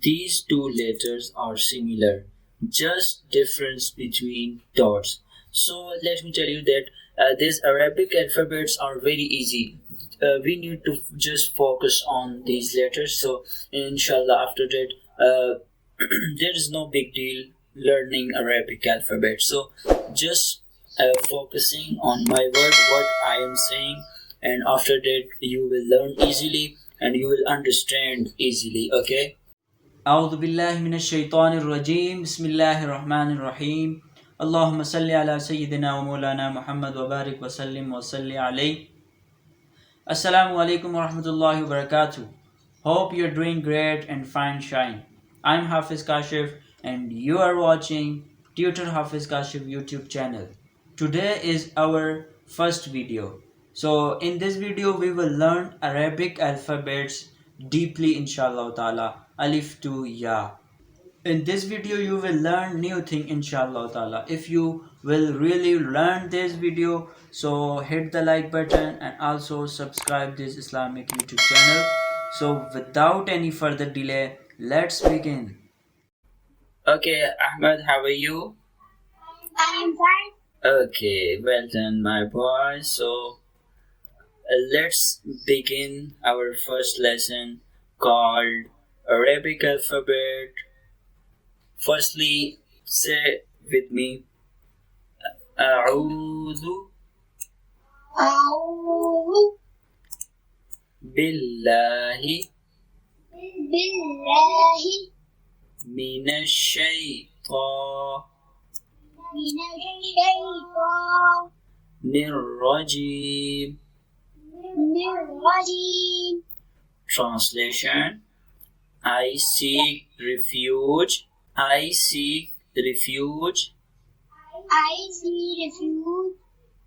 These two letters are similar, just difference between dots. So let me tell you that these Arabic alphabets are very easy. We need to just focus on these letters. So inshallah, after that, there is no big deal learning Arabic alphabet. So just focusing on my word, what I am saying, and after that you will learn easily and you will understand easily. Okay. أعوذ بالله من الشيطان الرجيم بسم الله الرحمن الرحيم اللهم صل على سيدنا ومولانا محمد وبارك وسلم وصلي عليه. Assalamu alaikum wa rahmatullahi wa barakatuh. Hope you're doing great and fine shine. I'm Hafiz Kashif and you are watching Tutor Hafiz Kashif YouTube channel. Today is our first video. So in this video we will learn Arabic alphabets deeply inshallah ta'ala, Alif to Ya. In this video you will learn new thing inshallah ta'ala. If you will really learn this video, so hit the like button and also subscribe this Islamic YouTube channel. So without any further delay, let's begin. Okay, Ahmed, how are you? I am fine. Okay, well done my boy. So let's begin our first lesson called Arabic alphabet. Firstly, say with me, أعوذ بالله من الشيطان الرجيم. Translation: I seek refuge. I seek refuge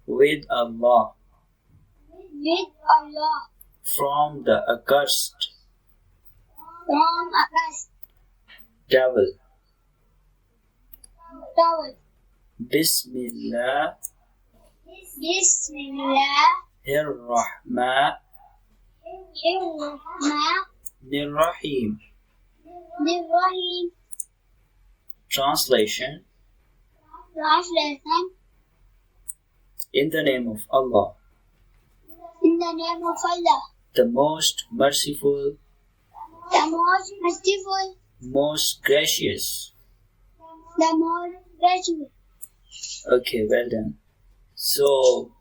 with Allah from the accursed devil. Bismillah Rahim. Translation: in the name of Allah, the most merciful, most gracious. Okay, well done. So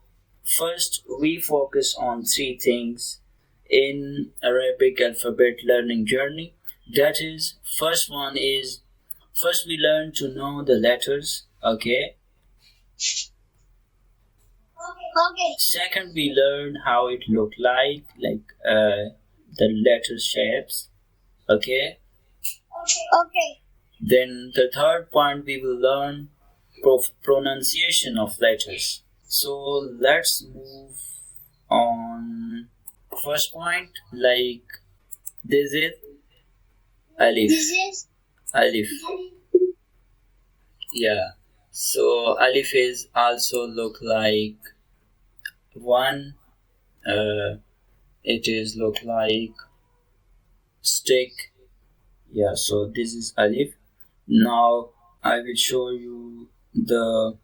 first we focus on three things in Arabic alphabet learning journey. That is, first we learn to know the letters. Okay. Second, we learn how it look like the letter shapes. Okay. Then the third point, we will learn pronunciation of letters. So let's move on. First point, this is Alif. Alif. Yeah. So Alif is also look like one. It is look like stick. Yeah. So this is Alif. Now I will show you the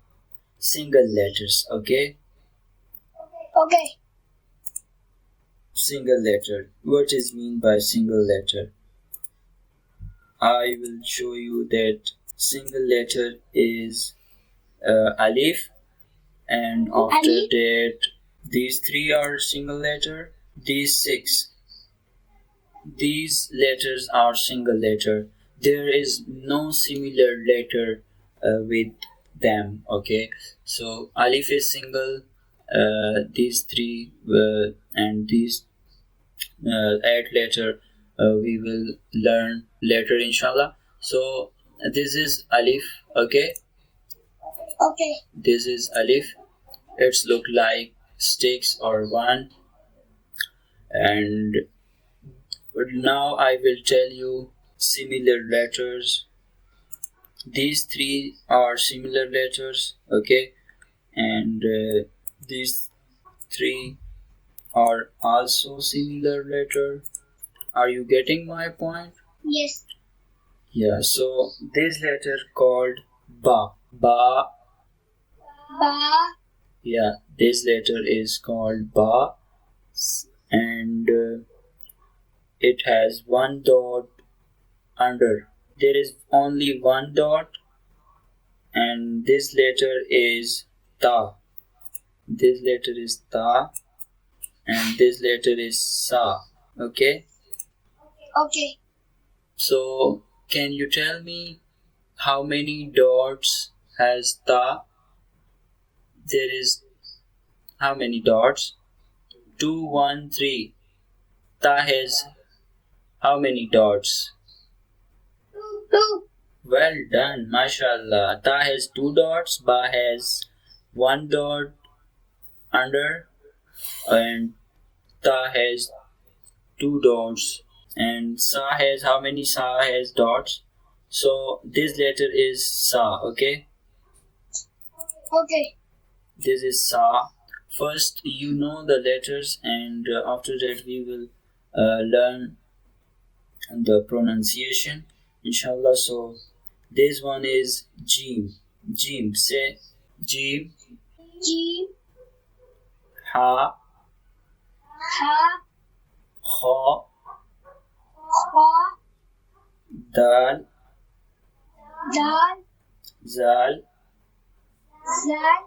single letters. Okay. Single letter. What is mean by single letter? I will show you that single letter is Alif, and after that these three are single letter. These six, these letters are single letter. There is no similar letter with them. Okay, so Alif is single, these three and these 8 letter we will learn later inshallah. So this is Alif. Okay, this is Alif. It's look like sticks or one. And now I will tell you similar letters. These three are similar letters. Okay, and these three are also similar letter. Are you getting my point? Yes. Yeah, so this letter called ba. Ba. Ba. Yeah, this letter is called ba, and it has one dot under. There is only one dot, and this letter is ta. This letter is ta, and this letter is sa. Okay? Okay. So, can you tell me how many dots has ta? There is how many dots? 2, 1, 3. Ta has how many dots? 2. Well done, mashallah. Ta has 2 dots, ba has 1 dot under, and ta has 2 dots, and sa has how many? Sa has dots. So this letter is sa. Okay, Okay. this is sa. First you know the letters, and after that we will learn the pronunciation, inshallah. So this one is jim. Jim, say jim. Jim. Ha. Ha. Kha. Kha. Dal. Dal. Zal. Zal.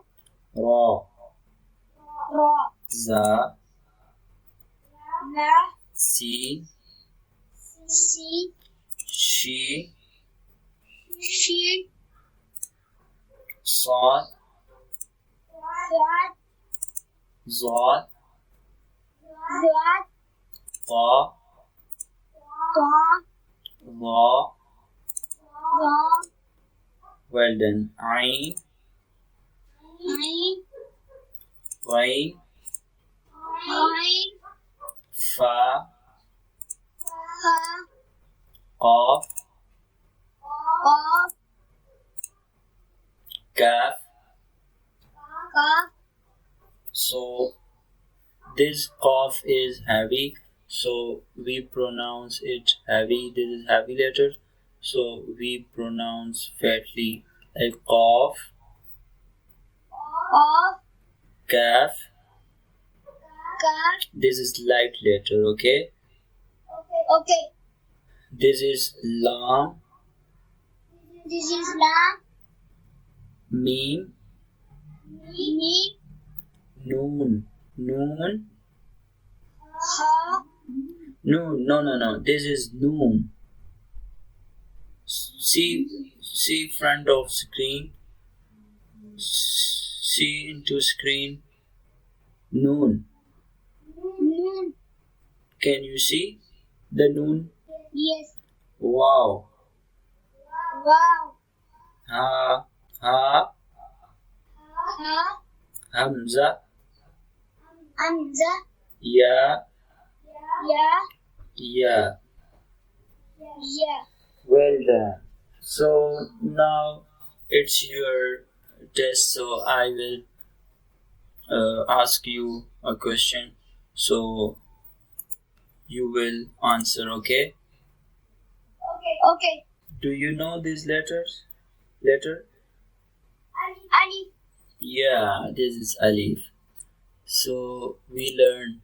Ra. Ra. Za. La. Sin. Si. She. She. Sad. Sad. Zad. Zad. Ta. Ta. La. Ra. Well done. Ain. Ain. Ghain. Ain. Fa. Fa. Qaf. Qaf. Kaf. Kaf. So this qaf is heavy, so we pronounce it heavy. This is heavy letter, so we pronounce fatly like qaf, Qaf. kaf. Kaf. This is light letter. Okay, Okay. this is lam, This is lam. mim, Mim. noon, noon, Ha. noon. No. This is noon. See front of screen. See into screen. Noon. Noon. Can you see the noon? Yes. Wow. Wow. Ha. Ha. Ha. Hamza. Hamza. Ya. Ya. Ya. Ya. Well done. So now it's your test. So I will ask you a question. So you will answer. Okay. Okay. Do you know these letters? Letter? Alif. Yeah, this is Alif. So we learn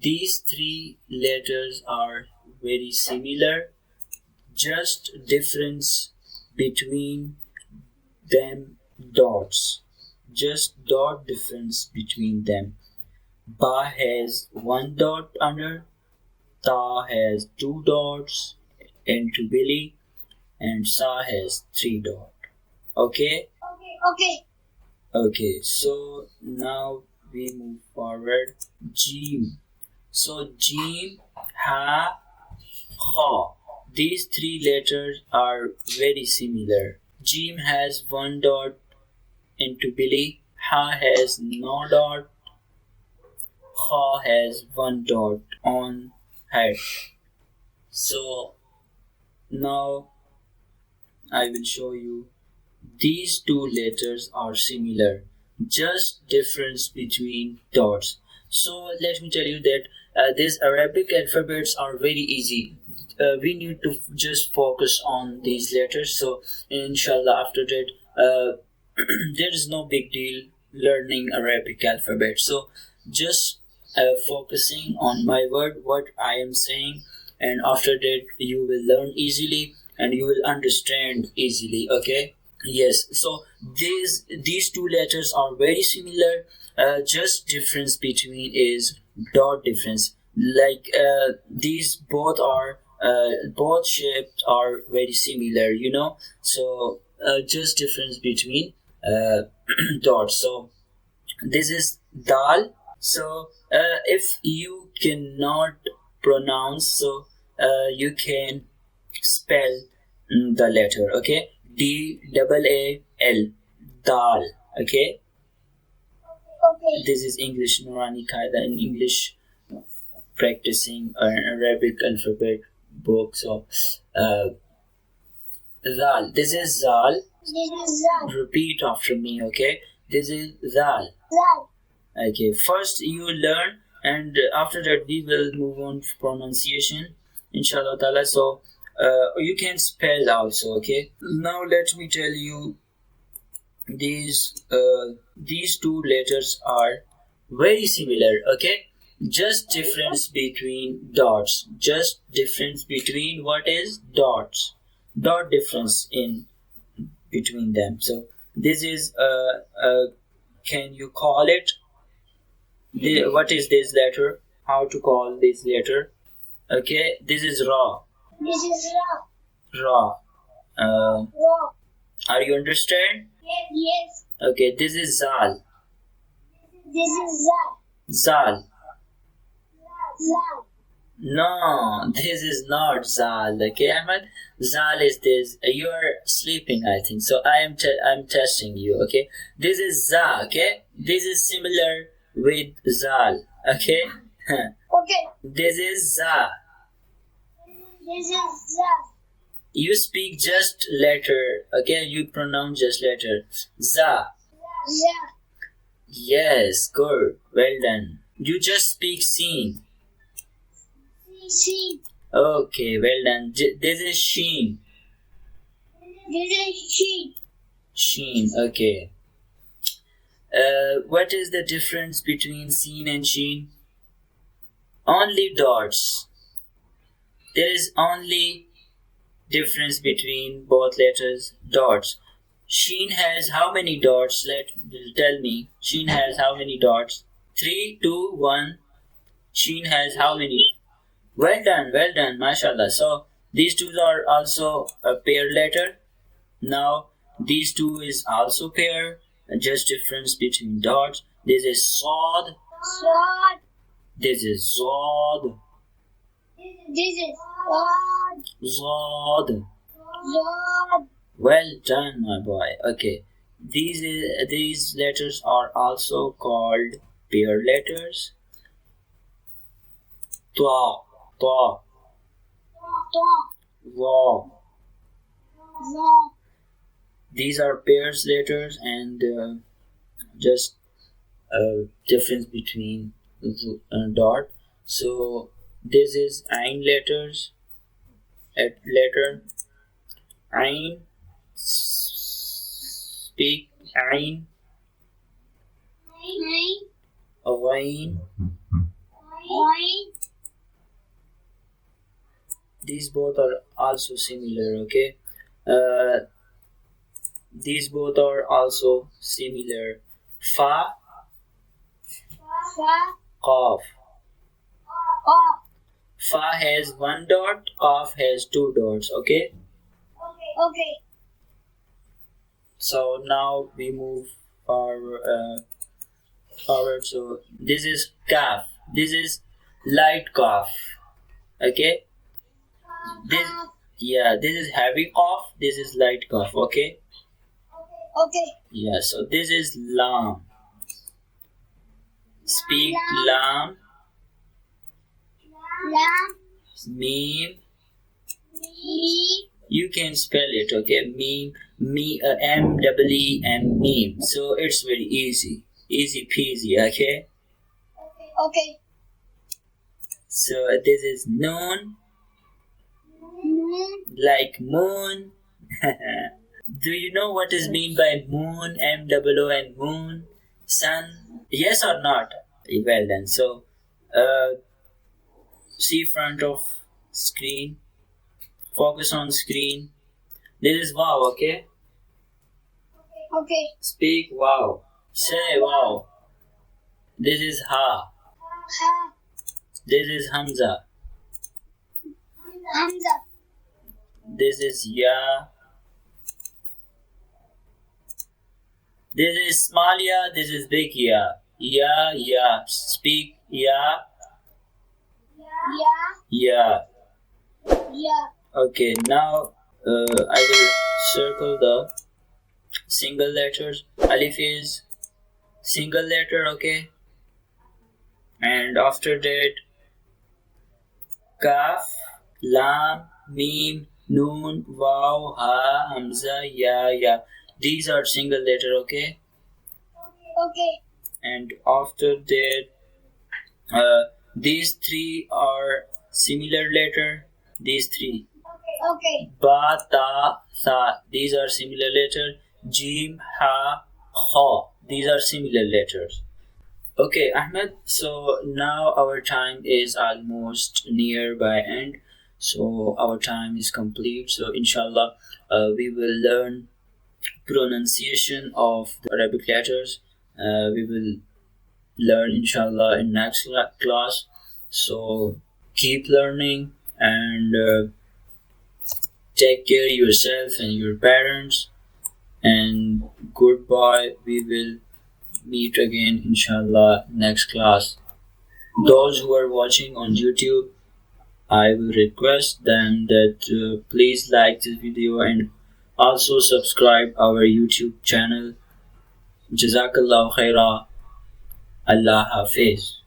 these 3 letters are very similar, just difference between them dots. Just dot difference between them. Ba has 1 dot under, ta has 2 dots into belly, and sa has 3 dot. Okay? Okay. Okay, so now we move forward. Jim. So Jim, Ha, Kha. These 3 letters are very similar. Jim has 1 dot into belly. Ha has no dot. Kha has 1 dot on head. So now I will show you. These 2 letters are similar, just difference between dots. So let me tell you that these Arabic alphabets are very easy. we need to just focus on these letters. So inshallah after that there is no big deal learning Arabic alphabet. So just focusing on my word, what I am saying, and after that you will learn easily and you will understand easily. Okay. Yes, so these two letters are very similar. Just difference between is dot difference. Like these both are both shapes are very similar. So just difference between dots. So this is dal. So if you cannot pronounce, so you can spell the letter. Okay, DAAL, dal. Okay, Okay. this is English Noorani Qaida in English practicing an Arabic alphabet book. So zal. This is zal. This is Zal. Repeat after me. Okay, this is zal. Zal. Okay, first you learn, and after that we will move on to pronunciation, inshallah ta'ala. So you can spell also. Okay, now let me tell you, these two letters are very similar. Okay, just difference between dots, just difference between what is dots, dot difference in between them. So this is can you call it what is this letter, how to call this letter? Okay, this is ra. This is Ra. Ra. Ra. Are you understand? Yes. Okay, this is zal. This is Zal. Zal. Zal. No, this is not zal. Okay, Ahmed. Zal is this. You are sleeping, I think. So I'm testing you. Okay, this is za. Okay, this is similar with zal. Okay, Okay. this is za. This is Zal. You speak just letter. Okay, you pronounce just letter. Za. Za. Yes, good. Well done. You just speak seen. She. Okay, well done. This is sheen. This is she. Sheen. Okay. What is the difference between seen and sheen? Only dots. There is only difference between both letters, dots. Sheen has how many dots? Tell me. Sheen has how many dots? 3, 2, 1. Sheen has how many? Well done, mashallah. So these two are also a pair letter. Now these two is also pair. Just difference between dots. This is sod. Sword. This is zod. This is Sword. Zod. Sword. Well done, my boy. Okay, these letters are also called pair letters. Twa, twa, wa. Za. These are pairs letters, and just difference between dot. So this is ein letters. At letter ein. Speak ein. Ghain. These both are also similar. Okay, these both are also similar. Fa, qaf. Fa has one dot, qaf has two dots. Okay, Okay. so now we move forward. So this is kaf. This is light kaf. Okay, this is heavy cough. This is light cough. Okay. Okay. Yeah. So this is lam. Speak lam. Lam. Meme. Me. You can spell it. Okay. Meme. M-E-E-M. Meme. So it's very easy. Easy peasy. Okay. Okay. So this is noon. Like moon. Do you know what is mean by moon? MOO moon? Sun? Yes or not? Well done. So, see front of screen. Focus on screen. This is wow, okay? Okay. Speak wow. Say wow. This is ha. Ha. This is Hamza. Hamza. This is ya. This is small ya. This is big ya. Ya, ya. Speak ya. Yeah. Ya. Yeah. Okay, now I will circle the single letters. Alif is single letter, okay? And after that, kaf, lam, mim, noon, waw, ha, hamza, ya. These are single letter, okay? Okay. And after that, these three are similar letter. These three. Okay. Ba, ta, tha. These are similar letter. Jim, ha, kha. These are similar letters. Okay, Ahmed. So now our time is almost nearby end. So our time is complete. So inshallah, we will learn pronunciation of the Arabic letters. We will learn inshallah in next class. So keep learning and take care yourself and your parents. And goodbye. We will meet again inshallah next class. Those who are watching on YouTube, I will request them that please like this video and also subscribe our YouTube channel. Jazakallah khaira. Allah Hafiz.